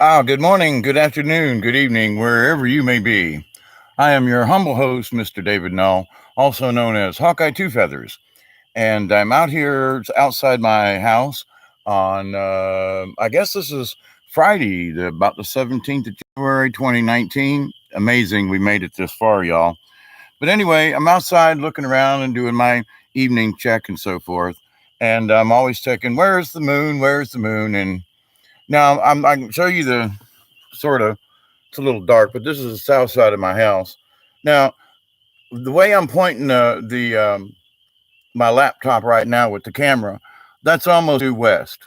Good morning, good afternoon, good evening, wherever you may be. I am your humble host, Mr. David Null, also known as Hawkeye Two Feathers, and I'm out here outside my house on, I guess this is Friday, about the 17th of January, 2019. Amazing, we made it this far, y'all. But anyway, I'm outside looking around and doing my evening check and so forth, and I'm always checking, where's the moon, where's the moon, and now I can show you the sort of, it's a little dark, but this is the south side of my house. Now, the way I'm pointing the my laptop right now with the camera, that's almost due west.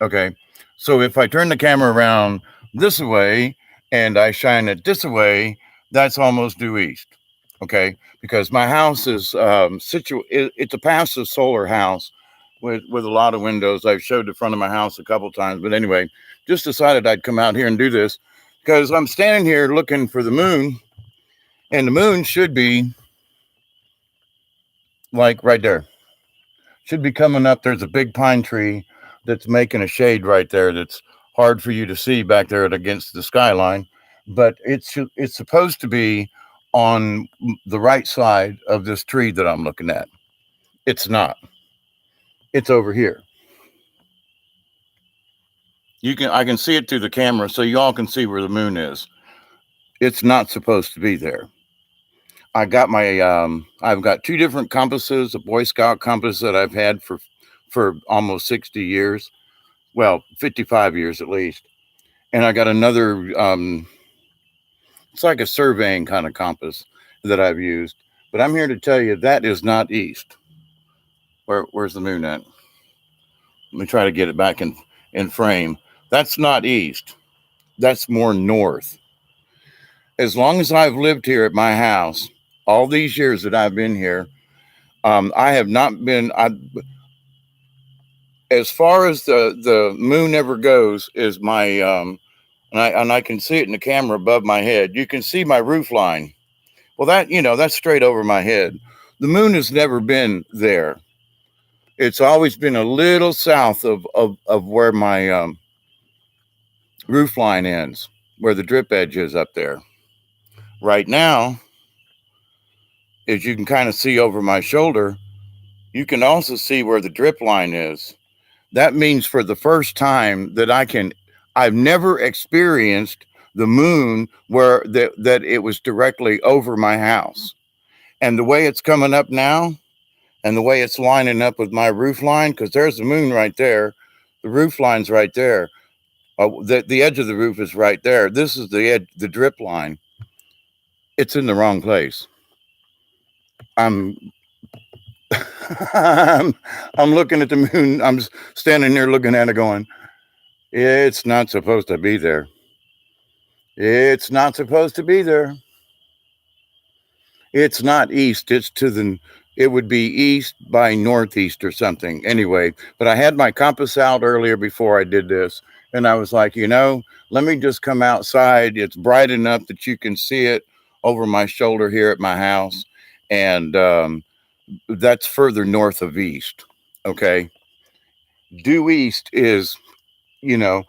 Okay, so if I turn the camera around this way and I shine it this way, that's almost due east. Okay, because my house is it's a passive solar house with a lot of windows. I've showed the front of my house a couple times, but anyway, just decided I'd come out here and do this because I'm standing here looking for the moon, and the moon should be like right there. Should be coming up. There's a big pine tree that's making a shade right there. That's hard for you to see back there against the skyline, but it's supposed to be on the right side of this tree that I'm looking at. It's not. It's over here. I can see it through the camera, so you all can see where the moon is. It's not supposed to be there. I've got two different compasses, a Boy Scout compass that I've had for almost 60 years. Well, 55 years at least. And I got another, it's like a surveying kind of compass that I've used. But I'm here to tell you that is not east. Where's the moon at? Let me try to get it back in frame. That's not east. That's more north. As long as I've lived here at my house, all these years that I've been here, I have not been. As far as the moon ever goes, is my and I can see it in the camera above my head. You can see my roof line. Well, that's straight over my head. The moon has never been there. It's always been a little south of where my roof line ends, where the drip edge is up there. Right now, as you can kind of see over my shoulder, you can also see where the drip line is. That means for the first time that I've never experienced the moon where that it was directly over my house. And the way it's coming up now and the way it's lining up with my roof line, because there's the moon right there, the roof line's right there. The edge of the roof is right there. This is the edge, the drip line. It's in the wrong place. I'm I'm, I'm looking at the moon. I'm standing there looking at it going, it's not supposed to be there. It's not supposed to be there. It's not east. It would be east by northeast or something. Anyway, but I had my compass out earlier before I did this. And I was like, let me just come outside. It's bright enough that you can see it over my shoulder here at my house. And that's further north of east. Okay. Due east is, you know,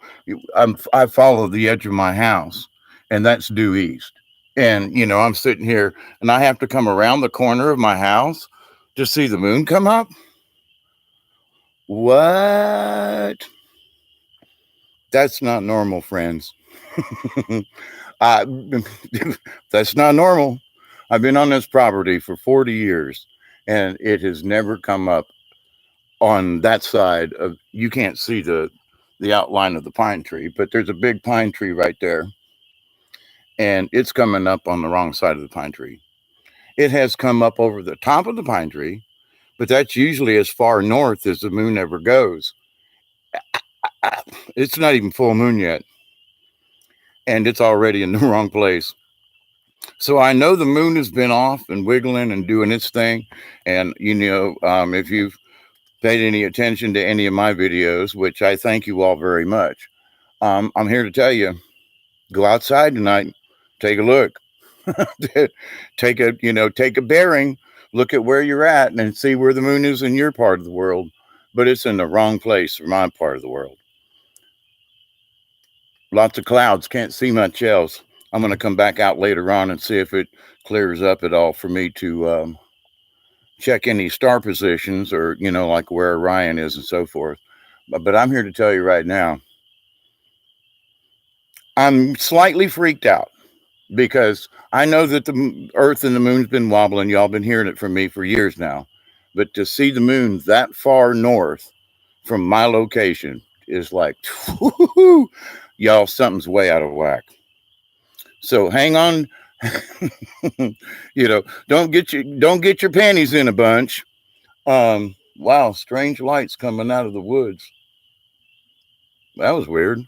I follow the edge of my house, and that's due east. And I'm sitting here, and I have to come around the corner of my house to see the moon come up. What? That's not normal, friends. I, that's not normal. I've been on this property for 40 years, and it has never come up on that side of. You can't see the outline of the pine tree, but there's a big pine tree right there, and it's coming up on the wrong side of the pine tree. It has come up over the top of the pine tree, but that's usually as far north as the moon ever goes. It's not even full moon yet, and it's already in the wrong place. So I know the moon has been off and wiggling and doing its thing. And, if you've paid any attention to any of my videos, which I thank you all very much, I'm here to tell you, go outside tonight, take a look, take a bearing, look at where you're at and see where the moon is in your part of the world. But it's in the wrong place for my part of the world. Lots of clouds. Can't see much else. I'm going to come back out later on and see if it clears up at all for me to check any star positions or, like where Orion is and so forth. But I'm here to tell you right now, I'm slightly freaked out because I know that the Earth and the moon's been wobbling. Y'all been hearing it from me for years now. But to see the moon that far north from my location is like, y'all, something's way out of whack. So hang on, don't get your panties in a bunch. Wow, strange lights coming out of the woods. That was weird.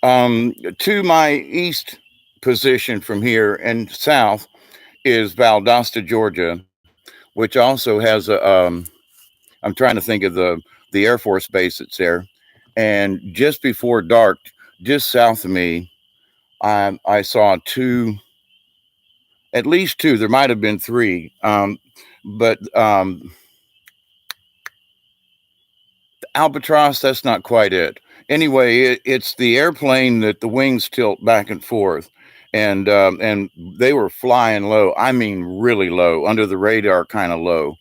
To my east position from here and south is Valdosta, Georgia, which also has a. I'm trying to think of the Air Force base that's there, and just before dark, just south of me, I saw two, at least two. There might have been three, but albatross. That's not quite it. Anyway, it's the airplane that the wings tilt back and forth, and they were flying low. I mean, really low, under the radar, kind of low,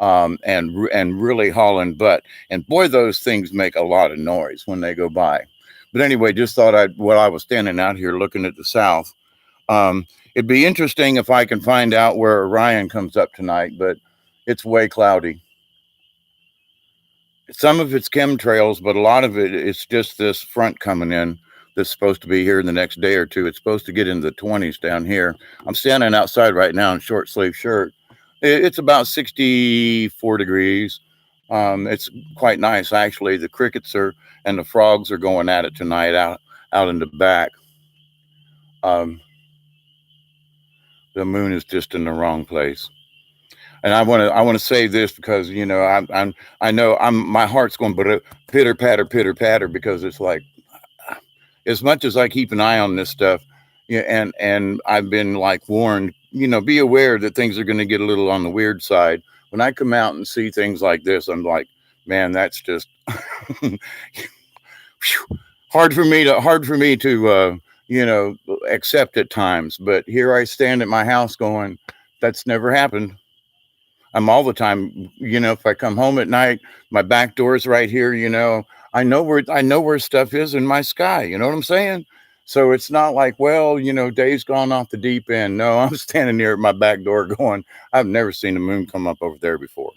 and really hauling butt. And boy, those things make a lot of noise when they go by. But anyway, just thought while I was standing out here looking at the south, it'd be interesting if I can find out where Orion comes up tonight, but it's way cloudy. Some of it's chemtrails, but a lot of it's just this front coming in that's supposed to be here in the next day or two. It's supposed to get into the 20s down here. I'm standing outside right now in short sleeve shirt. It's about 64 degrees. It's quite nice actually. The crickets are and the frogs are going at it tonight out in the back. Um, the moon is just in the wrong place. And I want to say this because I know my heart's going pitter patter because it's like, as much as I keep an eye on this stuff, yeah, and I've been like warned, be aware that things are going to get a little on the weird side. When I come out and see things like this, I'm like, man, that's just hard for me to accept at times. But here I stand at my house going, that's never happened. I'm all the time, if I come home at night, my back door is right here, I know where stuff is in my sky, you know what I'm saying? So it's not like, well, day's gone off the deep end. No, I'm standing there at my back door going, I've never seen the moon come up over there before.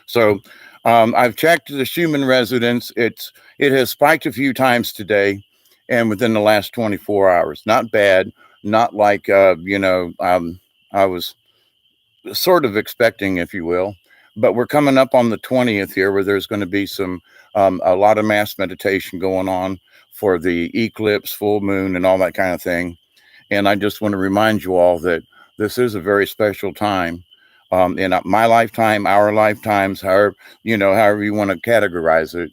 So I've checked the Schumann residence. It has spiked a few times today and within the last 24 hours. Not bad, not like I was sort of expecting, if you will. But we're coming up on the 20th here, where there's going to be a lot of mass meditation going on for the eclipse, full moon, and all that kind of thing. And I just want to remind you all that this is a very special time in my lifetime, our lifetimes, however you want to categorize it.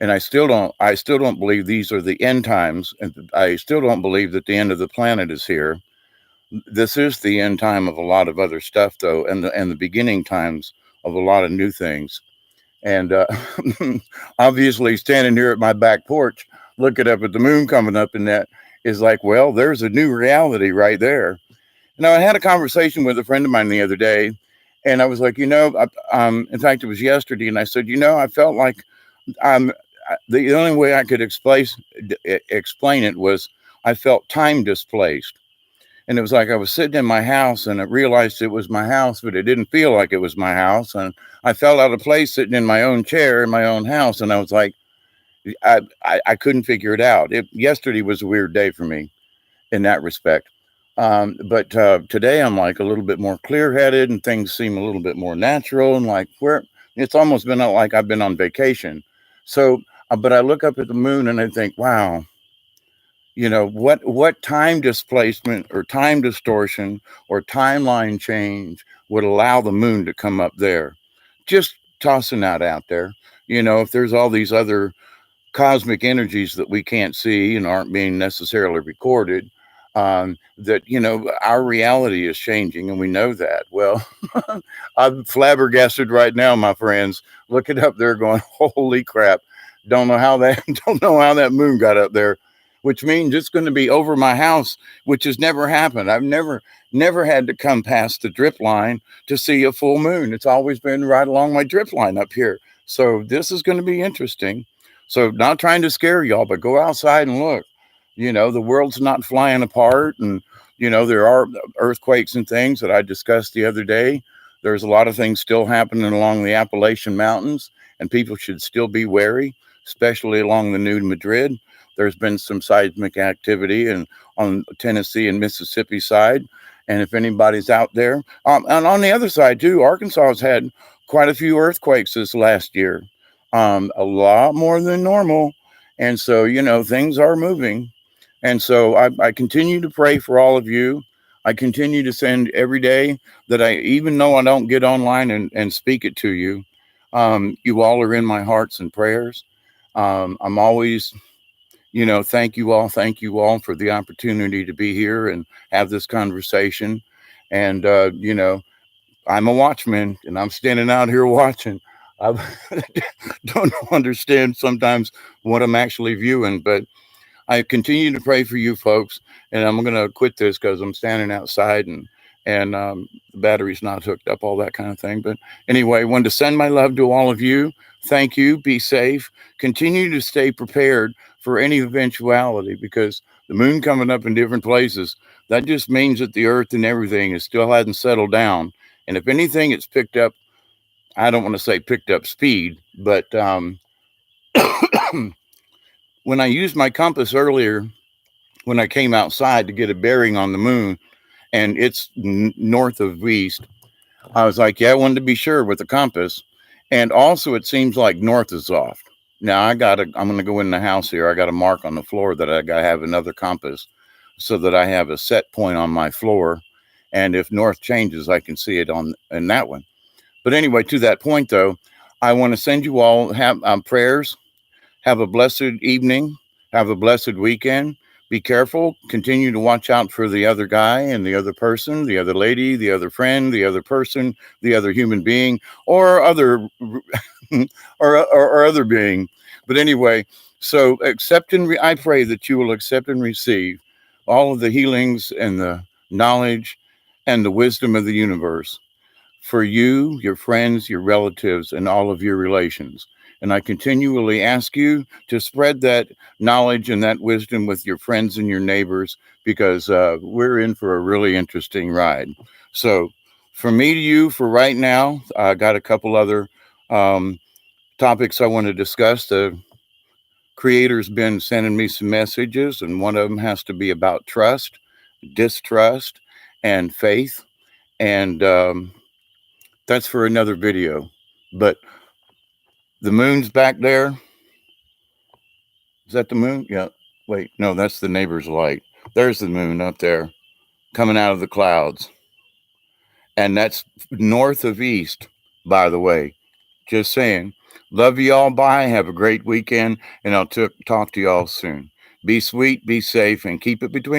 And I still don't believe these are the end times, and I still don't believe that the end of the planet is here. This is the end time of a lot of other stuff, though, and the beginning times of a lot of new things. And obviously, standing here at my back porch, looking up at the moon coming up, and that is like, well, there's a new reality right there. Now, I had a conversation with a friend of mine the other day, and I was like, in fact, it was yesterday, and I said, I felt like the only way I could explain it was I felt time displaced. And it was like I was sitting in my house and I realized it was my house, but it didn't feel like it was my house. And I felt out of place sitting in my own chair in my own house. And I was like, I couldn't figure it out. Yesterday was a weird day for me in that respect. But today I'm like a little bit more clear headed and things seem a little bit more natural and like it's almost been like I've been on vacation. So, but I look up at the moon and I think, wow, what time displacement or time distortion or timeline change would allow the moon to come up there? Just tossing that out there. If there's all these other cosmic energies that we can't see and aren't being necessarily recorded, that our reality is changing and we know that. Well, I'm flabbergasted right now, my friends, looking up there going, holy crap, Don't know how that don't know how that moon got up there, which means it's going to be over my house, which has never happened. I've never had to come past the drip line to see a full moon. It's always been right along my drip line up here. So this is going to be interesting. So not trying to scare y'all, but go outside and look. The world's not flying apart, and there are earthquakes and things that I discussed the other day. There's a lot of things still happening along the Appalachian Mountains, and people should still be wary, especially along the New Madrid. There's been some seismic activity and on Tennessee and Mississippi side. And if anybody's out there, and on the other side too, Arkansas has had quite a few earthquakes this last year, a lot more than normal. And so, things are moving. And so I continue to pray for all of you. I continue to send every day that even though I don't get online and speak it to you, you all are in my hearts and prayers. I'm always, thank you all for the opportunity to be here and have this conversation. And, I'm a watchman, and I'm standing out here watching. I don't understand sometimes what I'm actually viewing, but I continue to pray for you folks, and I'm going to quit this because I'm standing outside and the battery's not hooked up, all that kind of thing. But anyway, I wanted to send my love to all of you. Thank you. Be safe. Continue to stay prepared for any eventuality, because the moon coming up in different places, that just means that the earth and everything is still hasn't settled down. And if anything, it's picked up, I don't want to say picked up speed, but when I used my compass earlier, when I came outside to get a bearing on the moon, and it's north of east, I was like, yeah, I wanted to be sure with the compass. And also, it seems like north is off. Now I'm going to go in the house here. I got a mark on the floor that I got to have another compass so that I have a set point on my floor. And if north changes, I can see it in that one. But anyway, to that point though, I want to send you all prayers. Have a blessed evening. Have a blessed weekend. Be careful. Continue to watch out for the other guy and the other person, the other lady, the other friend, the other person, the other human being, or other or other being. But anyway, so I pray that you will accept and receive all of the healings and the knowledge and the wisdom of the universe for you, your friends, your relatives, and all of your relations. And I continually ask you to spread that knowledge and that wisdom with your friends and your neighbors, because we're in for a really interesting ride. So from me to you for right now, I got a couple other topics I want to discuss. The creator's been sending me some messages, and one of them has to be about trust, distrust, and faith. And that's for another video. But the moon's back there. Is that the moon? Yeah. Wait, no, that's the neighbor's light. There's the moon up there coming out of the clouds. And that's north of east, by the way. Just saying. Love you all. Bye. Have a great weekend. And I'll talk to you all soon. Be sweet, be safe, and keep it between